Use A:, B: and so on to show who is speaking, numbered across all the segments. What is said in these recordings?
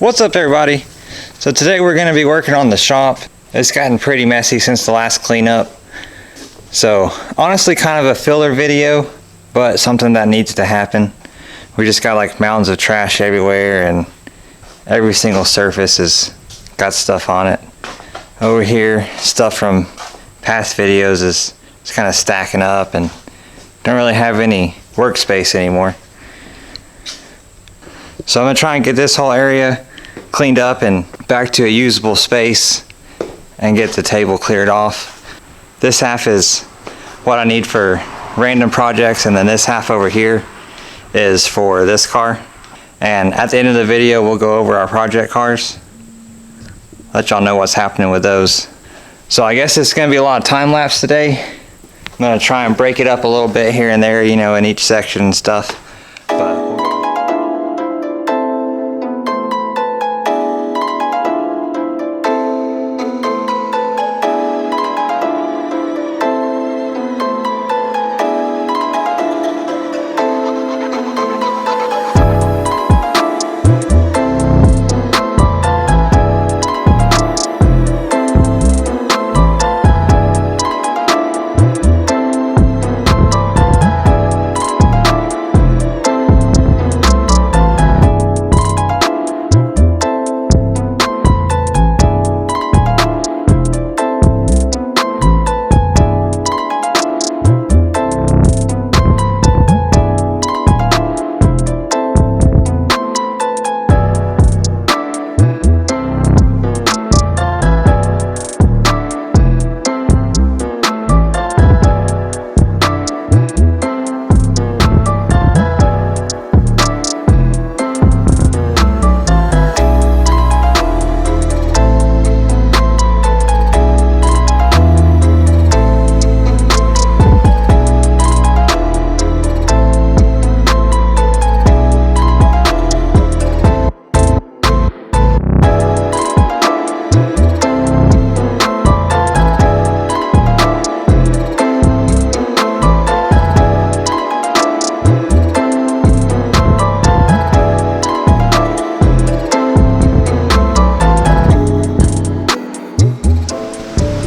A: What's up everybody? So today we're going to be working on the shop. It's gotten pretty messy since the last cleanup. So honestly kind of a filler video, but something that needs to happen. We just got like mountains of trash everywhere and every single surface has got stuff on it. Over here, stuff from past videos is kind of stacking up and don't really have any workspace anymore. So I'm going to try and get this whole area cleaned up and back to a usable space and get the table cleared off. This half is what I need for random projects, and then this half over here is for this car. And at the end of the video we'll go over our project cars, let y'all know what's happening with those. So I guess it's going to be a lot of time lapse today. I'm going to try and break it up a little bit here and there, you know, in each section and stuff.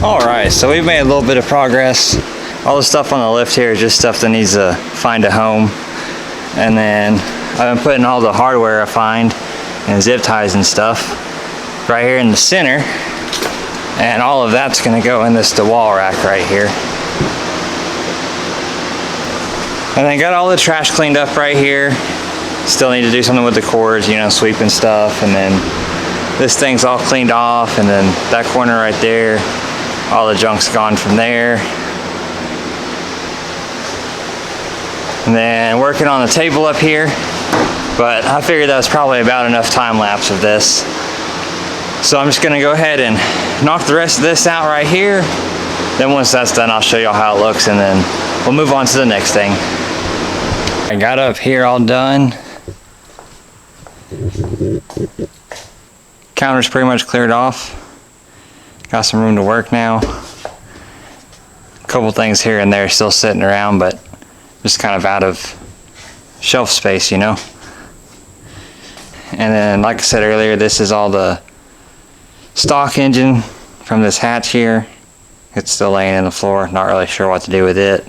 A: Alright, so we've made a little bit of progress. All the stuff on the lift here is just stuff that needs to find a home. And then I've been putting all the hardware I find and zip ties and stuff right here in the center. And all of that's going to go in this DeWalt rack right here. And then got all the trash cleaned up right here. Still need to do something with the cords, you know, sweeping stuff. And then this thing's all cleaned off. And then that corner right there, all the junk's gone from there. And then working on the table up here, but I figured that was probably about enough time lapse of this. So I'm just gonna go ahead and knock the rest of this out right here. Then once that's done, I'll show y'all how it looks and then we'll move on to the next thing. I got up here all done. Counter's pretty much cleared off. Got some room to work now. A couple things here and there still sitting around, but just kind of out of shelf space, you know. And then, like I said earlier, this is all the stock engine from this hatch here. It's still laying in the floor, not really sure what to do with it.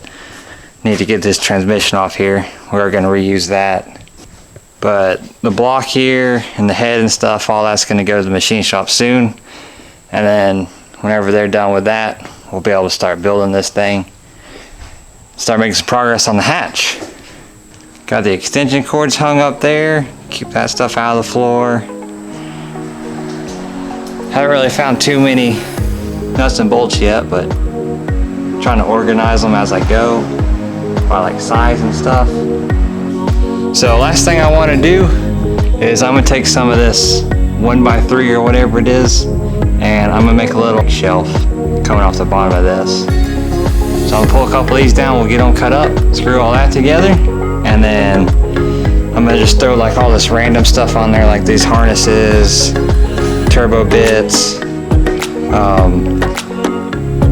A: Need to get this transmission off here. We're going to reuse that. But the block here and the head and stuff, all that's going to go to the machine shop soon. And then whenever they're done with that, we'll be able to start building this thing. Start making some progress on the hatch. Got the extension cords hung up there. Keep that stuff out of the floor. Haven't really found too many nuts and bolts yet, but trying to organize them as I go by like size and stuff. So last thing I want to do is I'm going to take some of this 1x3 or whatever it is, and I'm gonna make a little shelf coming off the bottom of this. So I'm gonna pull a couple of these down, we'll get them cut up, screw all that together, and then I'm gonna just throw like all this random stuff on there, like these harnesses, turbo bits,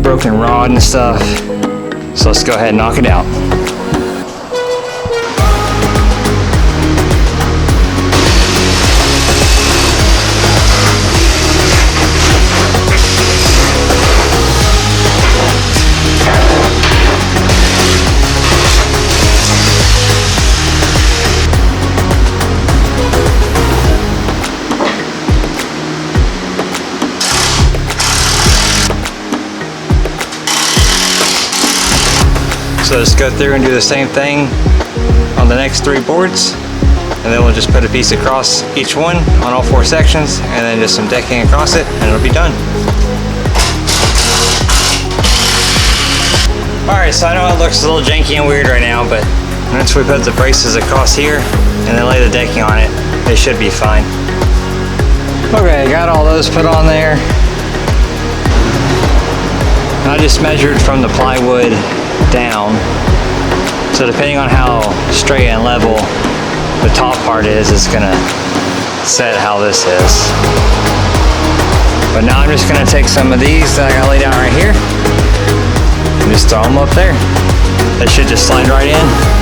A: broken rod and stuff. So let's go ahead and knock it out. So just go through and do the same thing on the next 3 boards, and then we'll just put a piece across each one on all 4 sections, and then just some decking across it, and it'll be done. Alright, so I know it looks a little janky and weird right now, but once we put the braces across here and then lay the decking on it, they should be fine. Okay, got all those put on there. I just measured from the plywood down, so depending on how straight and level the top part is, it's gonna set how this is. But now I'm just gonna take some of these that I got laid out right here and just throw them up there. They should just slide right in.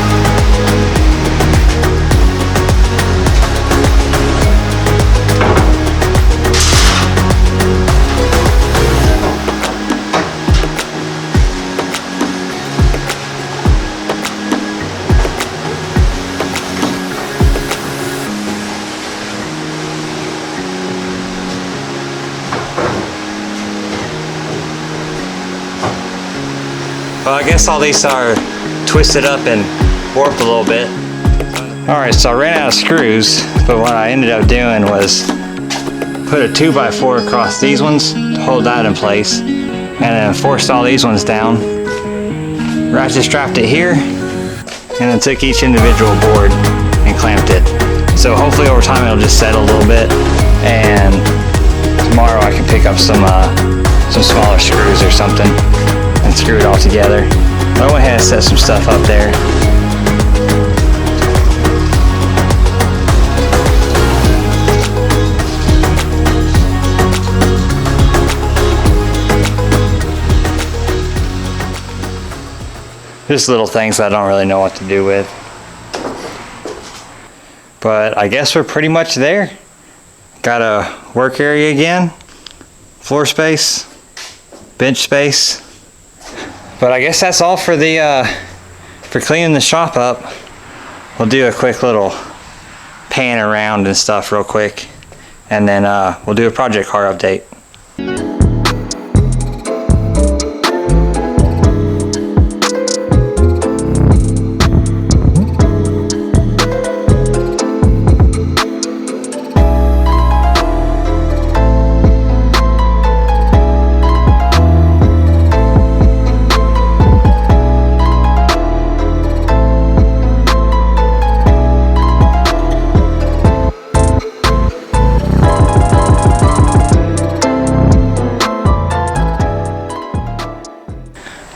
A: Well, I guess all these are twisted up and warped a little bit. Alright, so I ran out of screws, but what I ended up doing was put a 2x4 across these ones to hold that in place, and then forced all these ones down. Ratchet strapped it here, and then took each individual board and clamped it. So hopefully over time it'll just settle a little bit, and tomorrow I can pick up some smaller screws or something and screw it all together. I went ahead and set some stuff up there. Just little things that I don't really know what to do with. But I guess we're pretty much there. Got a work area again, floor space, bench space. But I guess that's all for for cleaning the shop up. We'll do a quick little pan around and stuff real quick, and then we'll do a project car update.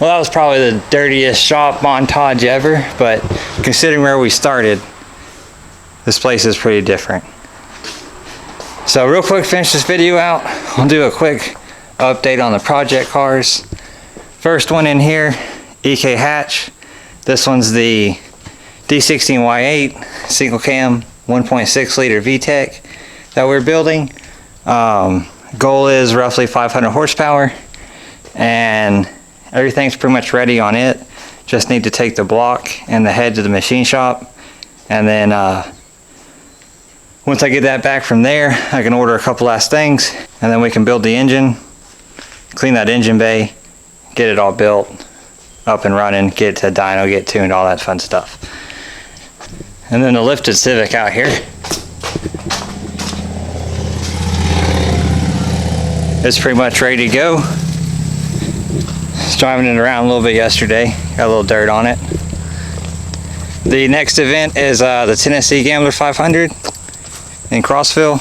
A: Well, that was probably the dirtiest shop montage ever, but considering where we started, this place is pretty different. So real quick, finish this video out. I'll do a quick update on the project cars. First one in here, EK hatch. This one's the D16Y8 single cam 1.6 liter VTEC that we're building. Goal is roughly 500 horsepower, and everything's pretty much ready on it. Just need to take the block and the head to the machine shop, and then once I get that back from there, I can order a couple last things, and then we can build the engine, clean that engine bay, get it all built, up and running, get it to dyno, get tuned, all that fun stuff. And then the lifted Civic out here. It's pretty much ready to go. Was driving it around a little bit yesterday, got a little dirt on it. The next event is the Tennessee Gambler 500 in Crossville,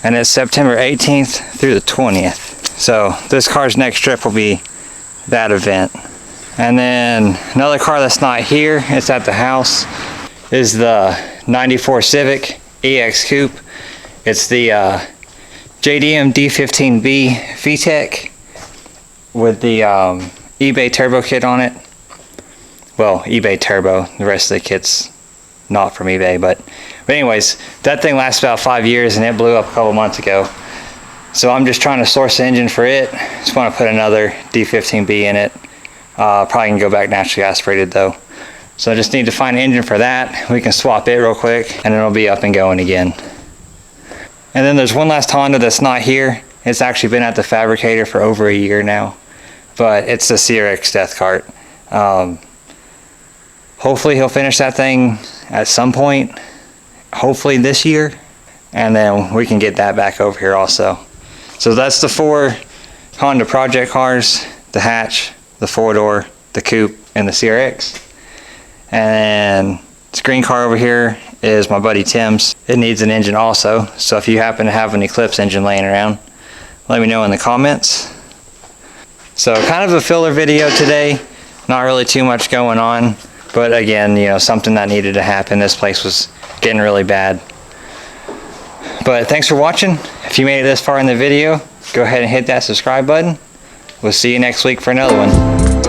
A: and it's September 18th through the 20th. So this car's next trip will be that event. And then another car that's not here, it's at the house, is the 94 Civic EX Coupe. It's the JDM D15B VTEC with the eBay turbo kit on it. Well, eBay turbo, the rest of the kit's not from eBay, but anyways, that thing lasts about 5 years and it blew up a couple months ago. So I'm just trying to source the engine for it. Just want to put another D15B in it. Probably can go back naturally aspirated though. So I just need to find an engine for that. We can swap it real quick and it'll be up and going again. And then there's one last Honda that's not here. It's actually been at the fabricator for over a year now. but it's the CRX death cart. Hopefully he'll finish that thing at some point, hopefully this year, and then we can get that back over here also. So that's the 4 Honda project cars: the hatch, the 4-door, the coupe, and the CRX. And this green car over here is my buddy Tim's. It needs an engine also, so if you happen to have an Eclipse engine laying around, let me know in the comments. So kind of a filler video today, not really too much going on, but again, you know, something that needed to happen. This place was getting really bad. But thanks for watching. If you made it this far in the video, go ahead and hit that subscribe button. We'll see you next week for another one.